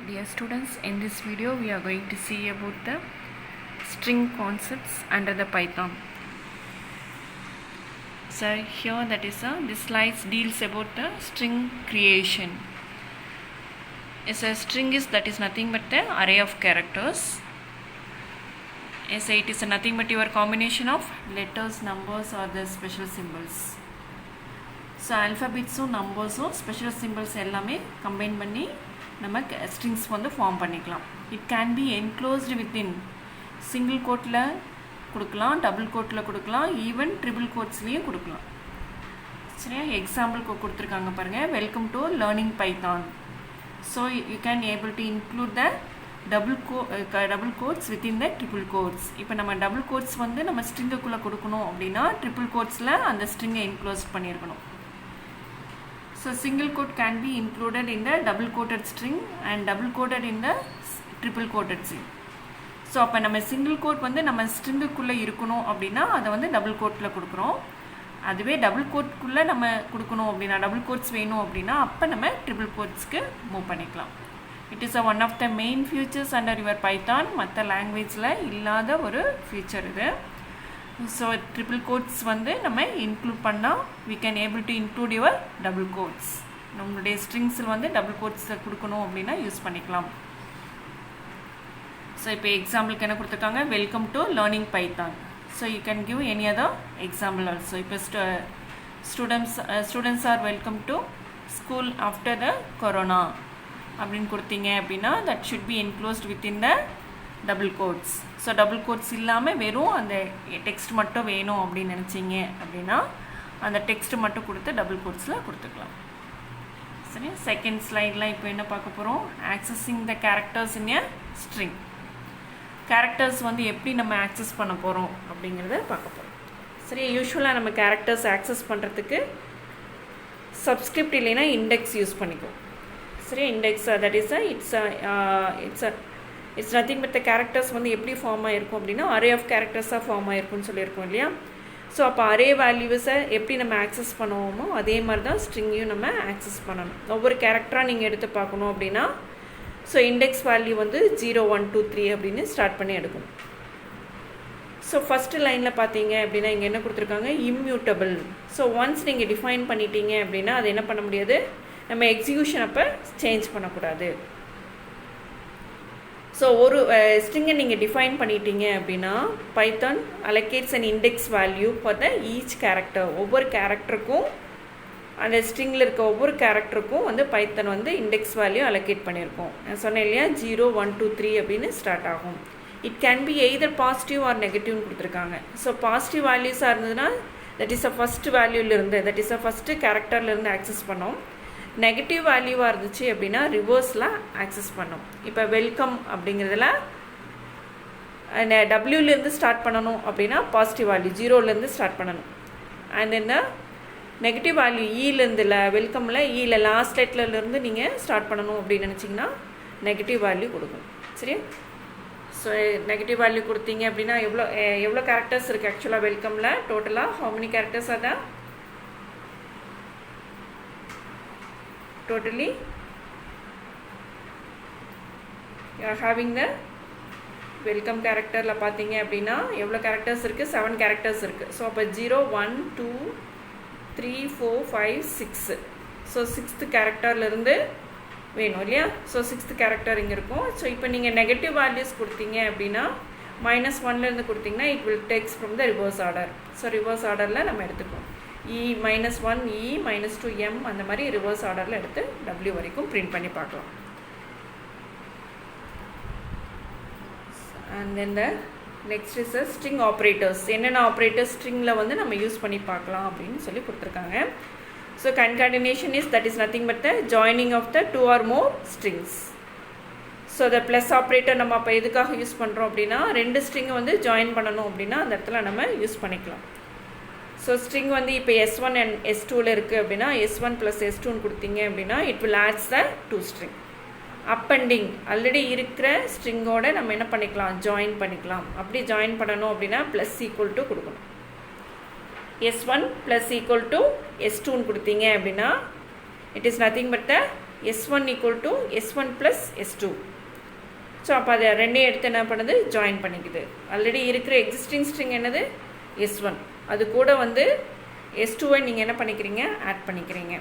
Dear students, in this video we are going to see about the string concepts under the Python. So here this slide deals about the string creation. A string is nothing but the array of characters. It is nothing but your combination of letters, numbers or the special symbols. So alphabets or numbers or special symbols எல்லாமே combine பண்ணி நம்ம strings வந்து form பண்ணிக்கலாம். It can be enclosed within single quoteல கொடுக்கலாம், double quoteல கொடுக்கலாம், even triple quotesலயும் கொடுக்கலாம். சரியா? எக்ஸாம்பிளுக்கு கொடுத்துருக்காங்க பாருங்க. Welcome to learning Python. So you can able to include the double quotes within the triple quotes. இப்போ நம்ம double quotes வந்து நம்ம ஸ்ட்ரிங்குக்குள்ள கொடுக்கணும் அப்படின்னா triple quotesல அந்த ஸ்ட்ரிங்கை enclosed பண்ணியிருக்கணும். So single quote can be included in the double quoted string and double quoted in the triple quoted string. So அப்போ நம்ம single quote வந்து நம்ம ஸ்ட்ரிங்குக்குள்ளே இருக்கணும் அப்படின்னா அதை வந்து டபுள் கோட்டில் கொடுக்குறோம். அதுவே டபுள் கோட்குள்ளே நம்ம கொடுக்கணும் அப்படின்னா டபுள் கோட்ஸ் வேணும் அப்படின்னா அப்போ நம்ம ட்ரிபிள் கோட்ஸ்க்கு மூவ் பண்ணிக்கலாம். It is one of the main futures under your Python. மற்ற லாங்குவேஜில் இல்லாத ஒரு ஃபியூச்சர் இது. ஸோ ட்ரிபிள் கோட்ஸ் வந்து நம்ம இன்க்ளூட் பண்ணால் we can able to include your double quotes. நம்மளுடைய ஸ்ட்ரிங்ஸில் வந்து டபுள் கோட்ஸ் கொடுக்கணும் அப்படின்னா யூஸ் பண்ணிக்கலாம். ஸோ இப்போ எக்ஸாம்பிளுக்கு என்ன கொடுத்துருக்காங்க, welcome to learning Python. So you can give any other example also. இப்போ students are welcome to school after the corona அப்படின்னு கொடுத்தீங்க அப்படின்னா that should be enclosed within the double quotes. So double quotes இல்லாமல் வெறும் அந்த text மட்டும் வேணும் அப்படின்னு நினச்சிங்க அப்படின்னா அந்த டெக்ஸ்ட் மட்டும் கொடுத்து டபுள் கோட்ஸில் கொடுத்துக்கலாம். சரி, செகண்ட் ஸ்லைடில் இப்போ என்ன பார்க்க போகிறோம், accessing the characters in a string. Characters வந்து எப்படி நம்ம ஆக்சஸ் பண்ண போகிறோம் அப்படிங்கிறத பார்க்க போகிறோம். சரி, யூஸ்வலாக நம்ம கேரக்டர்ஸ் ஆக்சஸ் பண்ணுறதுக்கு சப்ஸ்கிரிப்ட் இல்லைன்னா இண்டெக்ஸ் யூஸ் பண்ணிக்குவோம். சரி, index that is it's nothing but the characters வந்து எப்படி ஃபார்ம் ஆகிருக்கும் அப்படின்னா அரே ஆஃப் கேரக்டர்ஸாக ஃபார்ம் ஆகிருக்கும்னு சொல்லியிருக்கோம் இல்லையா. ஸோ அப்போ அரே வேல்யூஸை எப்படி நம்ம ஆக்சஸ் பண்ணுவோமோ அதே மாதிரி தான் ஸ்ட்ரிங்கையும் நம்ம ஆக்சஸ் பண்ணணும். ஒவ்வொரு கேரக்டராக நீங்கள் எடுத்து பார்க்கணும் அப்படின்னா ஸோ இண்டெக்ஸ் வேல்யூ வந்து 0 1 2 3 அப்படின்னு ஸ்டார்ட் பண்ணி எடுக்கணும். ஸோ ஃபஸ்ட்டு லைனில் பார்த்தீங்க அப்படின்னா இங்கே என்ன கொடுத்துருக்காங்க, இம்யூட்டபிள். ஸோ ஒன்ஸ் நீங்கள் டிஃபைன் பண்ணிட்டீங்க அப்படின்னா அது என்ன பண்ண முடியாது, நம்ம எக்ஸிக்யூஷன் அப்போ சேஞ்ச் பண்ணக்கூடாது. ஸோ ஒரு ஸ்ட்ரிங்கை நீங்கள் டிஃபைன் பண்ணிட்டீங்க அப்படின்னா Python allocates and index value for the each character. ஒவ்வொரு கேரக்டருக்கும் அந்த ஸ்ட்ரிங்கில் இருக்க ஒவ்வொரு கேரக்டருக்கும் வந்து பைத்தான் வந்து இண்டெக்ஸ் வேல்யூ அலோகேட் பண்ணியிருக்கோம். நான் சொன்னேன் இல்லையா, 0 1 2 3 அப்படின்னு ஸ்டார்ட் ஆகும். It can be either positive or நெகட்டிவ்னு கொடுத்துருக்காங்க. ஸோ பாசிட்டிவ் வேல்யூஸாக இருந்ததுன்னா தட் இஸ் அ ஃபஸ்ட் வேல்யூலேருந்து தட் இஸ் அ ஃபஸ்ட்டு கேரக்டர்லேருந்து ஆக்சஸ் பண்ணோம். நெகட்டிவ் வேல்யூவாக இருந்துச்சு அப்படின்னா ரிவர்ஸில் ஆக்சஸ் பண்ணோம். இப்போ வெல்கம் அப்படிங்கிறதுல டபிள்யூலேருந்து ஸ்டார்ட் பண்ணணும் அப்படின்னா பாசிட்டிவ் வேல்யூ 0லேருந்து ஸ்டார்ட் பண்ணணும். அண்ட் இந்த நெகட்டிவ் வேல்யூ ஈலேருந்துல வெல்கமில் ஈல லாஸ்ட் லெட்டர்லேருந்து நீங்கள் ஸ்டார்ட் பண்ணணும் அப்படின்னு நினச்சிங்கன்னா நெகட்டிவ் வேல்யூ கொடுக்கணும். சரி, ஸோ நெகட்டிவ் வேல்யூ கொடுத்தீங்க அப்படின்னா எவ்வளோ கேரக்டர்ஸ் இருக்குது ஆக்சுவலாக வெல்கமில் டோட்டலாக ஹவு மெனி கேரக்டர்ஸ் ஆர் தான் totally you are having the welcome characterல பார்த்தீங்க அப்படின்னா எவ்வளோ கேரக்டர்ஸ் இருக்குது, 7 கேரக்டர்ஸ் இருக்குது. ஸோ அப்போ 0 1 2 3 4 5 6. ஸோ 6th கேரக்டர்லேருந்து வேணும் இல்லையா. ஸோ 6th கேரக்டர் இங்கே இருக்கும். ஸோ இப்போ நீங்கள் நெகட்டிவ் வேல்யூஸ் கொடுத்தீங்க அப்படின்னா -1லேருந்து கொடுத்தீங்கன்னா it will takes from the reverse order. So reverse ஆர்டரில் நம்ம எடுத்துக்கோம். -1 -2 m அந்த மாதிரி ரிவர்ஸ் ஆர்டரில் எடுத்து W வரைக்கும் பிரிண்ட் பண்ணி பார்க்கலாம். And then the next is string operators. என்னென்ன ஆப்ரேட்டர்ஸ் ஸ்ட்ரிங்கில் வந்து நம்ம யூஸ் பண்ணி பார்க்கலாம் அப்படின்னு சொல்லி கொடுத்துருக்காங்க. So concatenation that is nothing but the joining of the 2 or more strings. So the plus operator நம்ம அப்போ எதுக்காக யூஸ் பண்ணுறோம் அப்படின்னா 2 ஸ்ட்ரிங்கை வந்து ஜாயின் பண்ணணும் அப்படின்னா அந்த இடத்துல நம்ம யூஸ் பண்ணிக்கலாம். ஸோ ஸ்ட்ரிங் வந்து இப்போ S1 and S2ல இருக்குது அப்படின்னா S1 + S2ன்னு கொடுத்தீங்க அப்படின்னா it will adds the 2 string. Appending already இருக்கிற ஸ்ட்ரிங்கோட நம்ம என்ன பண்ணிக்கலாம், ஜாயின் பண்ணிக்கலாம். அப்படி ஜாயின் பண்ணணும் அப்படின்னா += கொடுக்கணும். S1 += S2ன்னு கொடுத்தீங்க அப்படின்னா it is nothing but the s1 equal to s1 plus s2. So அப்போ அதை ரெண்டையும் எடுத்து என்ன பண்ணுது, ஜாயின் பண்ணிக்குது. ஆல்ரெடி இருக்கிற எக்ஸிஸ்டிங் ஸ்ட்ரிங் என்னது, s1. அது கூட வந்து s2வை நீங்கள் என்ன பண்ணிக்கிறீங்க, ஆட் பண்ணிக்கிறீங்க.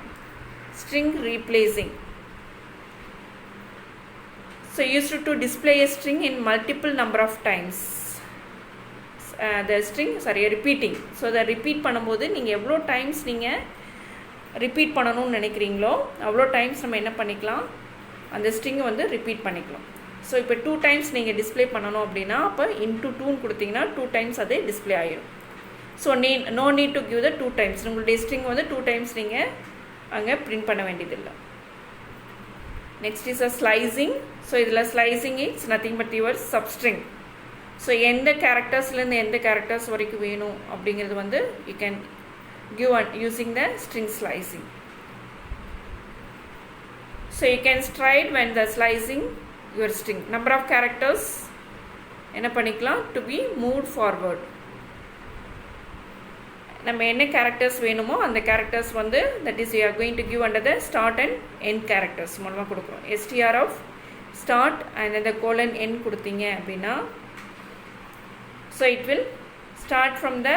String replacing. So used to display a string in multiple number of times. The string repeating. So the repeat பண்ணும்போது நீங்கள் எவ்வளோ டைம்ஸ் நீங்கள் ரிப்பீட் பண்ணணும்னு நினைக்கிறீங்களோ அவ்வளோ டைம்ஸ் நம்ம என்ன பண்ணிக்கலாம், அந்த ஸ்ட்ரிங்கை வந்து ரிப்பீட் பண்ணிக்கலாம். ஸோ இப்போ 2 டைம்ஸ் நீங்கள் டிஸ்பிளே பண்ணணும் அப்படின்னா அப்போ இன்ட்டு 2ன்னு கொடுத்தீங்கன்னா 2 டைம்ஸ் அதே டிஸ்பிளே ஆகிடும். So no need to give the 2 times. உங்களுடைய ஸ்ட்ரிங் வந்து 2 டைம்ஸ் நீங்கள் அங்கே பிரிண்ட் பண்ண வேண்டியதில்லை. Next is a slicing. So இதில் slicing it's nothing but your substring. So எந்த கேரக்டர்ஸ்லேருந்து எந்த கேரக்டர்ஸ் வரைக்கும் வேணும் அப்படிங்கிறது வந்து you can give using the string slicing. So you can stride when the slicing your string. Number of characters என்ன பண்ணிக்கலாம், to be moved forward. நம்ம என்ன கேரக்டர்ஸ் வேணுமோ அந்த கேரக்டர்ஸ் வந்து that is we are going to give under the start and end characters மூலமாக கொடுக்குறோம். str of start and then the colon end கொடுத்தீங்க அப்படின்னா so it will start from the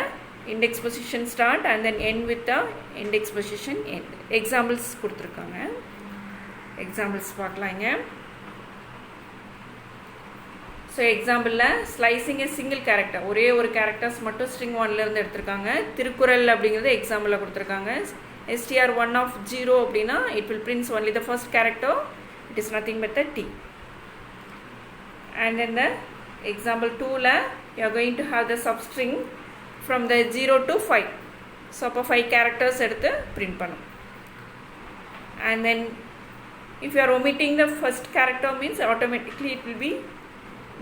index position start and then end with the index position end. Examples கொடுத்துருக்காங்க, examples பார்க்கலாங்க. So எக்ஸாம்பிளில் slicing a single character, ஒரே ஒரு characters மட்டும் string 1லேருந்து எடுத்திருக்காங்க. திருக்குறள் அப்படிங்கிறது எக்ஸாம்பிளில் கொடுத்துருக்காங்க. str1 of 0 அப்படின்னா it will print only the first character, it is nothing but the t. And then the example 2ல you are going to have the substring from the 0 to 5. So அப்போ 5 characters எடுத்து print பண்ணும். And then if you are omitting the first character means automatically it will be,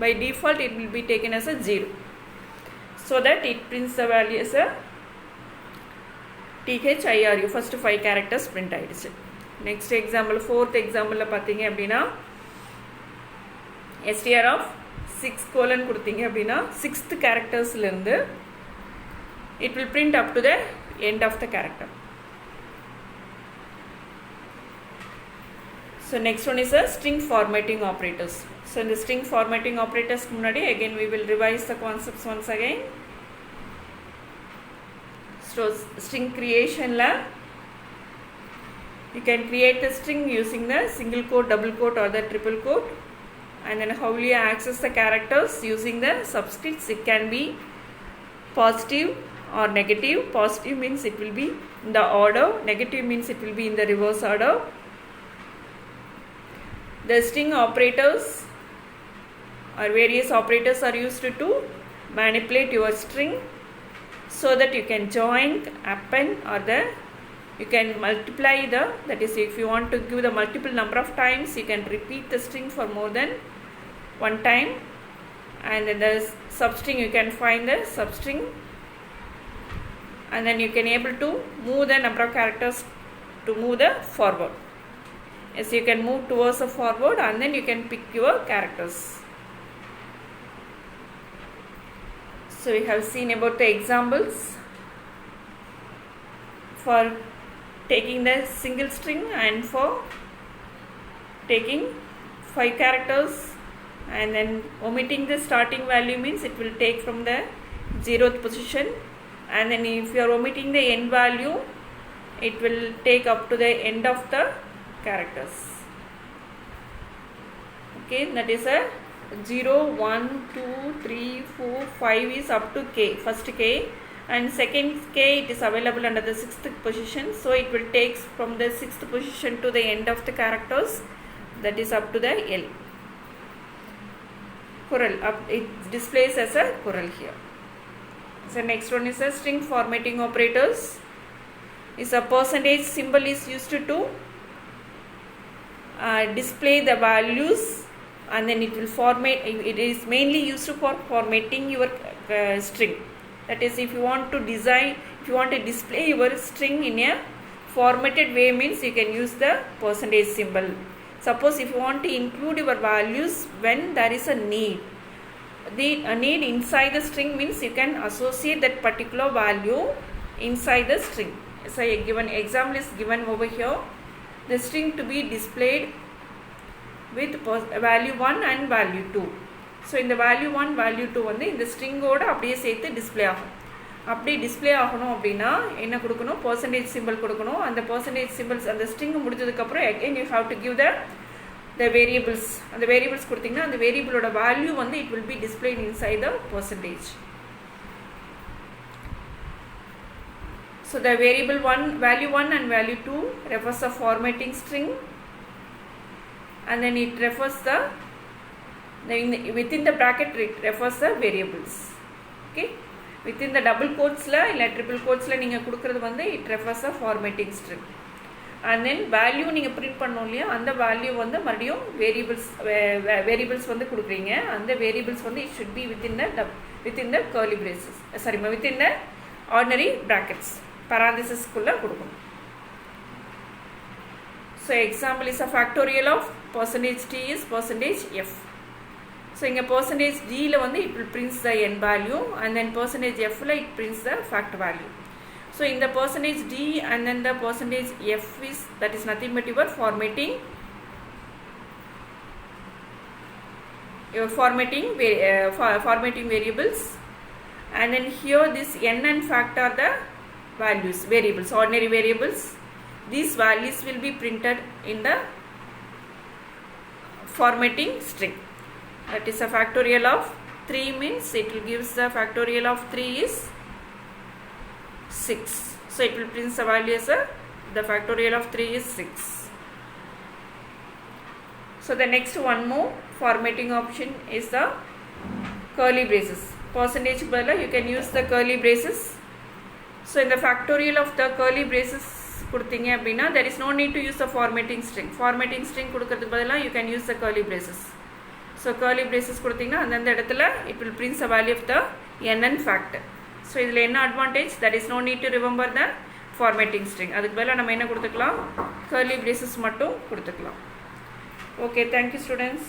by default it will be taken as a 0. So that it prints the value as a thiru. First 5 characters print ஆயிடுச்சு. Next example, 4th exampleல பார்த்தீங்க அப்படின்னா str of 6 colon கொடுத்தீங்க அப்படின்னா 6th charactersலேருந்து it will print up to the end of the character. So next one is a string formatting operators. So in the string formatting operators munadi again we will revise the concepts once again. So string creation la you can create a string using the single quote, double quote or the triple quote, and then how will you access the characters using the subscripts. It can be positive or negative. Positive means it will be in the order, negative means it will be in the reverse order. The string operators or various operators are used to manipulate your string so that you can join, append or you can multiply that is if you want to give the multiple number of times you can repeat the string for more than one time. And then the substring you can find the substring, and then you can able to move the number of characters to move the forward. Yes, you can move towards the forward and then you can pick your characters. So we have seen about the examples for taking the single string and for taking 5 characters, and then omitting the starting value means it will take from the 0th position, and then if you are omitting the end value it will take up to the end of the characters. Okay, that is a 0, 1, 2, 3, 4, 5 is up to k, first k, and second k it is available under the 6th position, so it will take from the 6th position to the end of the characters, that is up to the L. Kural, it displays as a kural here. So next one is a string formatting operators. Is a percentage symbol is used to display the values, and then it will format. It is mainly used for formatting your string. That is, if you want to design, if you want to display your string in a formatted way means you can use the percentage symbol. Suppose if you want to include your values when there is a need, the need inside the string means you can associate that particular value inside the string. So a given example is given over here. the string to be displayed with value 1 and value 2. So இந்த value 1 value 2 வந்து இந்த ஸ்ட்ரிங்கோடு அப்படியே சேர்த்து display ஆகும். அப்படி display ஆகணும் அப்படின்னா என்ன கொடுக்கணும், பர்சன்டேஜ் சிம்பிள் கொடுக்கணும். அந்த பர்சன்டேஜ் சிம்பிள்ஸ் அந்த ஸ்ட்ரிங் முடிஞ்சதுக்கப்புறம் again you have to give the variables. அந்த வேரியபிள்ஸ் கொடுத்தீங்கன்னா அந்த வேரியபிளோட வேல்யூ வந்து it will be displayed inside the percentage. So the variable 1, value 1 and value 2 refers the formatting string, and then it refers within the bracket it refers the variables. Okay, within the double quotes la illa triple quotes la neenga kudukuradhu vandu it refers the formatting string, and then value neenga print pannom illaya and value vandu mariyum variables vandu kudukringa, and the variables vandu it should be within the curly braces, within the ordinary brackets, parenthesis kulla kudukanum. So example is a factorial of percentage t is percentage f. So in a percentage d la vandu it will prints the n value, and then percentage f la it prints the fact value. So in the percentage d and then the percentage f is, that is nothing but your formatting variables, and then here this n and fact are the values, variables, ordinary variables. These values will be printed in the formatting string. That is a factorial of 3 means it will gives the factorial of 3 is 6. So it will print the value as the factorial of 3 is 6. So the next one more formatting option is the curly braces. Percentage bala you can use the curly braces. So in the factorial of the curly braces கொடுத்தீங்க அப்படின்னா there is no need to use the formatting string. Formatting string கொடுக்கிறதுக்கு பதிலாக you can use the curly braces. So curly braces கொடுத்தீங்கன்னா அந்தந்த இடத்துல it will print the value of the n and fact. So இதில் என்ன advantage, that is no need to remember the formatting string. அதுக்கு பதிலாக நம்ம என்ன கொடுத்துக்கலாம், curly braces மட்டும் கொடுத்துக்கலாம். Okay, thank you students.